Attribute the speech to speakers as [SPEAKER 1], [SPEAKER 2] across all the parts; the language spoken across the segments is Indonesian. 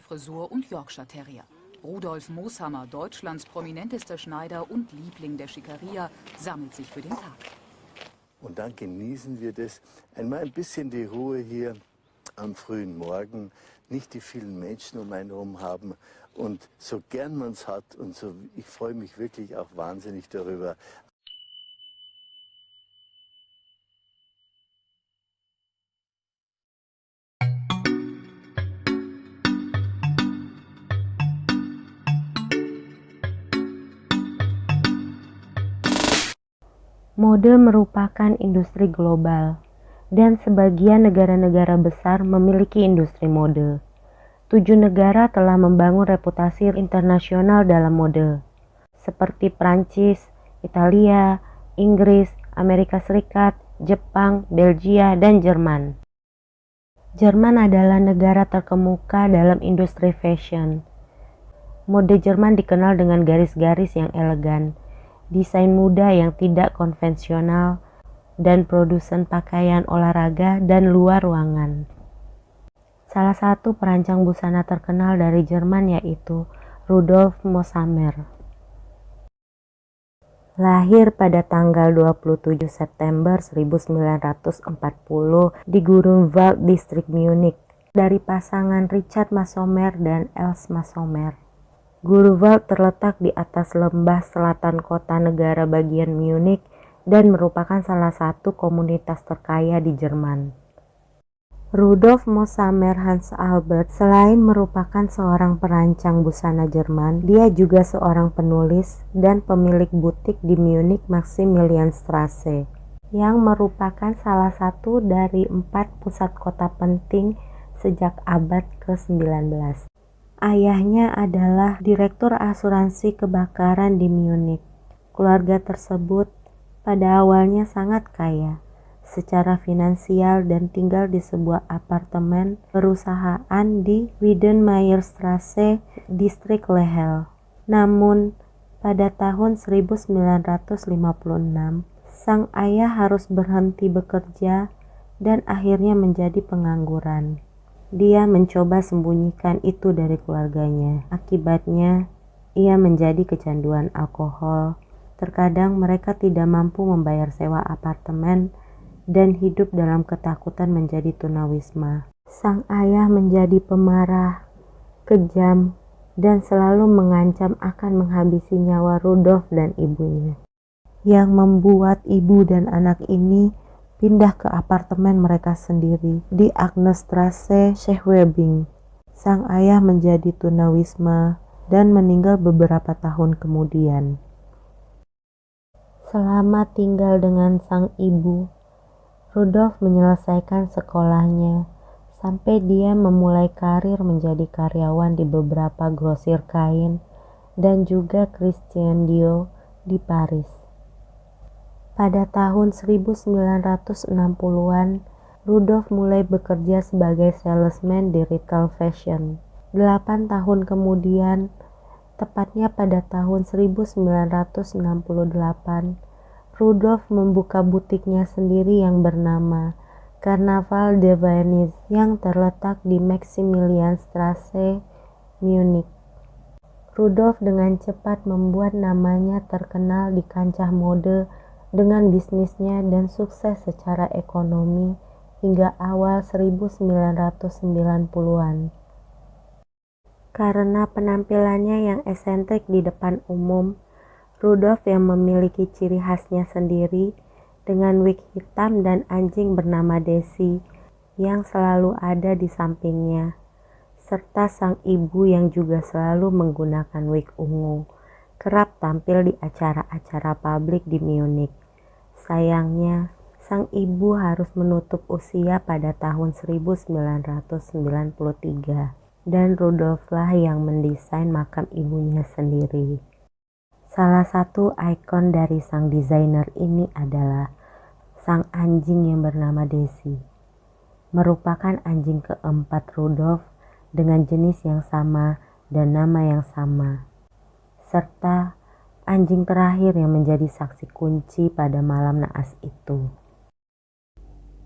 [SPEAKER 1] Frisur und Yorkshire Terrier. Rudolf Moshammer, Deutschlands prominentester Schneider und Liebling der Schickeria, sammelt sich für den Tag.
[SPEAKER 2] Und dann genießen wir das, einmal ein bisschen die Ruhe hier am frühen Morgen, nicht die vielen Menschen um einen herum haben. Und so gern man es hat und so, ich freue mich wirklich auch wahnsinnig darüber.
[SPEAKER 3] Mode merupakan industri global, dan sebagian negara-negara besar memiliki industri mode. 7 negara telah membangun reputasi internasional dalam mode, seperti Prancis, Italia, Inggris, Amerika Serikat, Jepang, Belgia, dan Jerman. Jerman adalah negara terkemuka dalam industri fashion. Mode Jerman dikenal dengan garis-garis yang elegan, desain muda yang tidak konvensional, dan produsen pakaian olahraga dan luar ruangan. Salah satu perancang busana terkenal dari Jerman yaitu Rudolf Moshammer. Lahir pada tanggal 27 September 1940 di Grunewald, distrik Munich, dari pasangan Richard Moshammer dan Else Moshammer. Grunewald terletak di atas lembah selatan kota negara bagian Munich dan merupakan salah satu komunitas terkaya di Jerman. Rudolf Moshammer Hans Albert selain merupakan seorang perancang busana Jerman, dia juga seorang penulis dan pemilik butik di Munich Maximilianstraße, yang merupakan salah satu dari 4 pusat kota penting sejak abad ke-19. Ayahnya adalah direktur asuransi kebakaran di Munich. Keluarga tersebut pada awalnya sangat kaya secara finansial dan tinggal di sebuah apartemen perusahaan di Wiedenmayerstraße, distrik Lehel. Namun, pada tahun 1956, sang ayah harus berhenti bekerja dan akhirnya menjadi pengangguran. Dia mencoba sembunyikan itu dari keluarganya. Akibatnya, ia menjadi kecanduan alkohol. Terkadang mereka tidak mampu membayar sewa apartemen dan hidup dalam ketakutan menjadi tunawisma. Sang ayah menjadi pemarah, kejam, dan selalu mengancam akan menghabisi nyawa Rudolf dan ibunya, yang membuat ibu dan anak ini pindah ke apartemen mereka sendiri di Agnesstraße, Schwabing. Sang ayah menjadi tunawisma dan meninggal beberapa tahun kemudian. Selama tinggal dengan sang ibu, Rudolf menyelesaikan sekolahnya sampai dia memulai karir menjadi karyawan di beberapa grosir kain dan juga Christian Dior di Paris. Pada tahun 1960-an, Rudolf mulai bekerja sebagai salesman di retail fashion. 8 tahun kemudian, tepatnya pada tahun 1968, Rudolf membuka butiknya sendiri yang bernama Carnaval de Venise yang terletak di Maximilianstraße, Munich. Rudolf dengan cepat membuat namanya terkenal di kancah mode dengan bisnisnya dan sukses secara ekonomi hingga awal 1990-an. Karena penampilannya yang eksentrik di depan umum, Rudolf yang memiliki ciri khasnya sendiri dengan wig hitam dan anjing bernama Daisy yang selalu ada di sampingnya, serta sang ibu yang juga selalu menggunakan wig ungu, kerap tampil di acara-acara publik di Munich. Sayangnya, sang ibu harus menutup usia pada tahun 1993 dan Rudolflah yang mendesain makam ibunya sendiri. Salah satu ikon dari sang desainer ini adalah sang anjing yang bernama Daisy, merupakan anjing keempat Rudolf dengan jenis yang sama dan nama yang sama, serta anjing terakhir yang menjadi saksi kunci pada malam naas itu.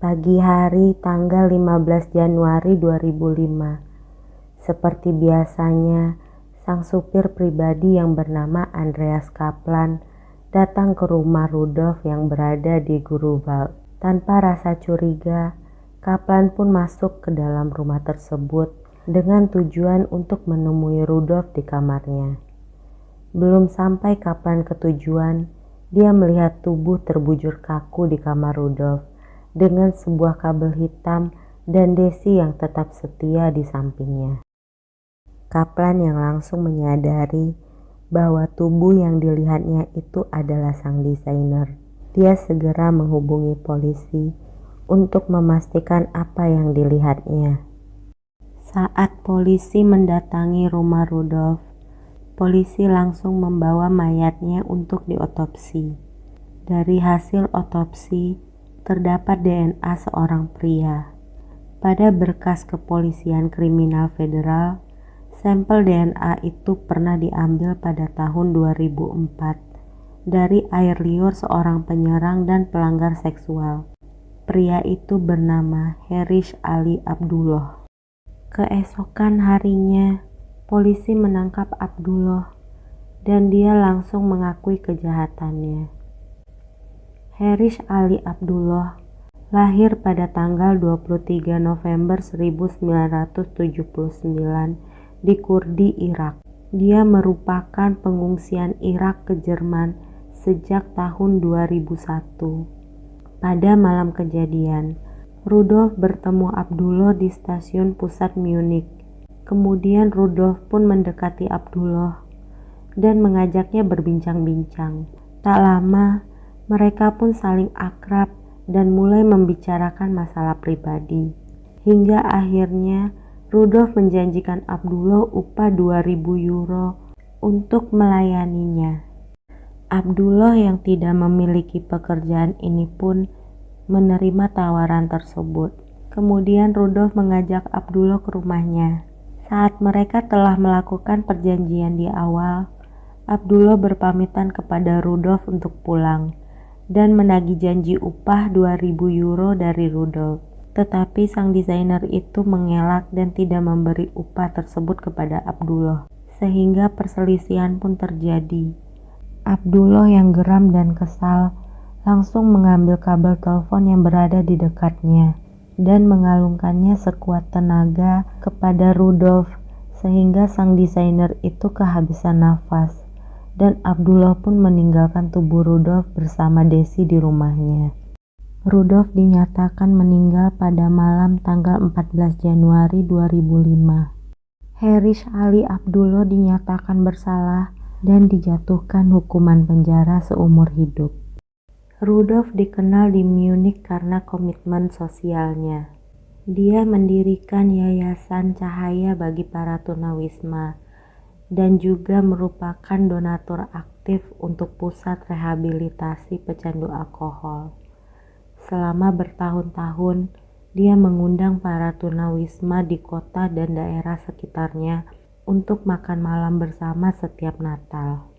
[SPEAKER 3] Pagi hari tanggal 15 Januari 2005, Seperti biasanya, sang supir pribadi yang bernama Andreas Kaplan datang ke rumah Rudolf yang berada di Grunewald. Tanpa rasa curiga, Kaplan pun masuk ke dalam rumah tersebut dengan tujuan untuk menemui Rudolf di kamarnya. Belum sampai Kaplan ke tujuan, dia melihat tubuh terbujur kaku di kamar Rudolf dengan sebuah kabel hitam dan Desi yang tetap setia di sampingnya. Kaplan yang langsung menyadari bahwa tubuh yang dilihatnya itu adalah sang desainer. Dia segera menghubungi polisi untuk memastikan apa yang dilihatnya. Saat polisi mendatangi rumah Rudolf, polisi langsung membawa mayatnya untuk diotopsi. Dari hasil otopsi, terdapat DNA seorang pria. Pada berkas kepolisian kriminal federal, sampel DNA itu pernah diambil pada tahun 2004 dari air liur seorang penyerang dan pelanggar seksual. Pria itu bernama Harish Ali Abdullah. Keesokan harinya, polisi menangkap Abdullah dan dia langsung mengakui kejahatannya. Harish Ali Abdullah lahir pada tanggal 23 November 1979 di Kurdi, Irak. Dia merupakan pengungsian Irak ke Jerman sejak tahun 2001. Pada malam kejadian, Rudolf bertemu Abdullah di stasiun pusat Munich. Kemudian Rudolf pun mendekati Abdullah dan mengajaknya berbincang-bincang. Tak lama, mereka pun saling akrab dan mulai membicarakan masalah pribadi. Hingga akhirnya Rudolf menjanjikan Abdullah upah 2.000 euro untuk melayaninya. Abdullah yang tidak memiliki pekerjaan ini pun menerima tawaran tersebut. Kemudian Rudolf mengajak Abdullah ke rumahnya. Saat mereka telah melakukan perjanjian di awal, Abdullah berpamitan kepada Rudolf untuk pulang dan menagih janji upah 2.000 euro dari Rudolf. Tetapi sang desainer itu mengelak dan tidak memberi upah tersebut kepada Abdullah, sehingga perselisihan pun terjadi. Abdullah yang geram dan kesal langsung mengambil kabel telepon yang berada di dekatnya dan mengalungkannya sekuat tenaga kepada Rudolf sehingga sang desainer itu kehabisan nafas dan Abdullah pun meninggalkan tubuh Rudolf bersama Desi di rumahnya. Rudolf dinyatakan meninggal pada malam tanggal 14 Januari 2005. Harish Ali Abdullah dinyatakan bersalah dan dijatuhkan hukuman penjara seumur hidup. Rudolf dikenal di Munich karena komitmen sosialnya. Dia mendirikan Yayasan Cahaya bagi para tunawisma dan juga merupakan donatur aktif untuk pusat rehabilitasi pecandu alkohol. Selama bertahun-tahun, dia mengundang para tunawisma di kota dan daerah sekitarnya untuk makan malam bersama setiap Natal.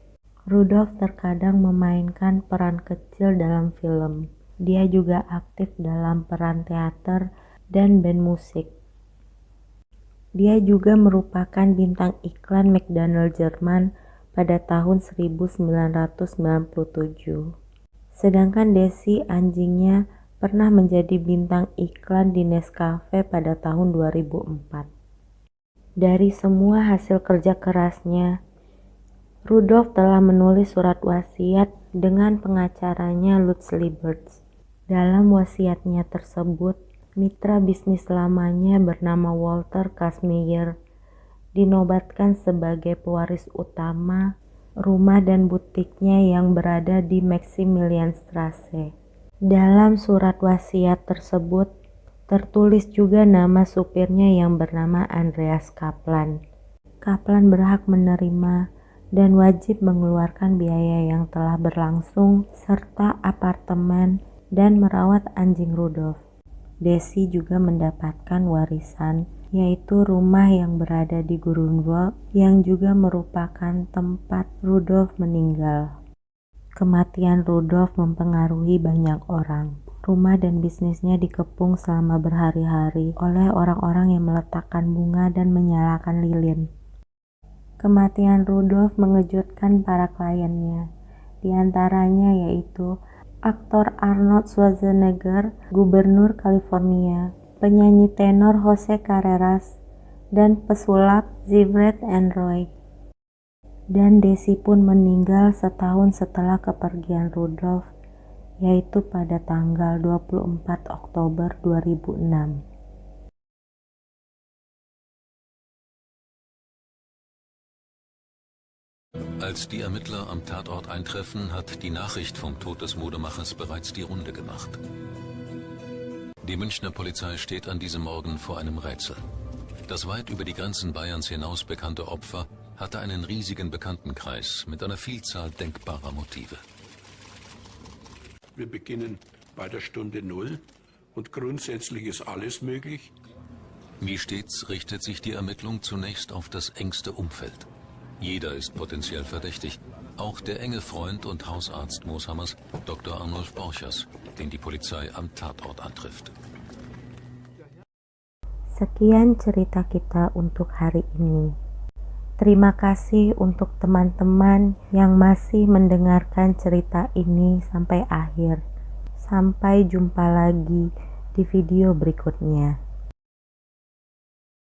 [SPEAKER 3] Rudolf terkadang memainkan peran kecil dalam film. Dia juga aktif dalam peran teater dan band musik. Dia juga merupakan bintang iklan McDonald Jerman pada tahun 1997. Sedangkan Desi, anjingnya, pernah menjadi bintang iklan di Nescafe pada tahun 2004. Dari semua hasil kerja kerasnya, Rudolf telah menulis surat wasiat dengan pengacaranya Lutz Lieberts. Dalam wasiatnya tersebut, mitra bisnis lamanya bernama Walter Kazmaier dinobatkan sebagai pewaris utama rumah dan butiknya yang berada di Maximilianstraße. Dalam surat wasiat tersebut, tertulis juga nama supirnya yang bernama Andreas Kaplan. Kaplan berhak menerima dan wajib mengeluarkan biaya yang telah berlangsung serta apartemen dan merawat anjing Rudolf. Desi juga mendapatkan warisan, yaitu rumah yang berada di Grunewald yang juga merupakan tempat Rudolf meninggal. Kematian Rudolf mempengaruhi banyak orang. Rumah dan bisnisnya dikepung selama berhari-hari oleh orang-orang yang meletakkan bunga dan menyalakan lilin. Kematian Rudolf mengejutkan para kliennya, di antaranya yaitu aktor Arnold Schwarzenegger, gubernur California, penyanyi tenor Jose Carreras, dan pesulap Zivert and Roy. Dan Desi pun meninggal setahun setelah kepergian Rudolf, yaitu pada tanggal 24 Oktober 2006.
[SPEAKER 4] Als die Ermittler am Tatort eintreffen, hat die Nachricht vom Tod des Modemachers bereits die Runde gemacht. Die Münchner Polizei steht an diesem Morgen vor einem Rätsel. Das weit über die Grenzen Bayerns hinaus bekannte Opfer hatte einen riesigen Bekanntenkreis mit einer Vielzahl denkbarer Motive.
[SPEAKER 5] Wir beginnen bei der Stunde Null und grundsätzlich ist alles möglich.
[SPEAKER 4] Wie stets richtet sich die Ermittlung zunächst auf das engste Umfeld. Jeder ist potenziell verdächtig, auch der enge Freund und Hausarzt Moshammers, Dr. Arnulf Borchers, den die Polizei am Tatort antrifft.
[SPEAKER 3] Sekian cerita kita untuk hari ini. Terima kasih untuk teman-teman yang masih mendengarkan cerita ini sampai akhir. Sampai jumpa lagi di video berikutnya.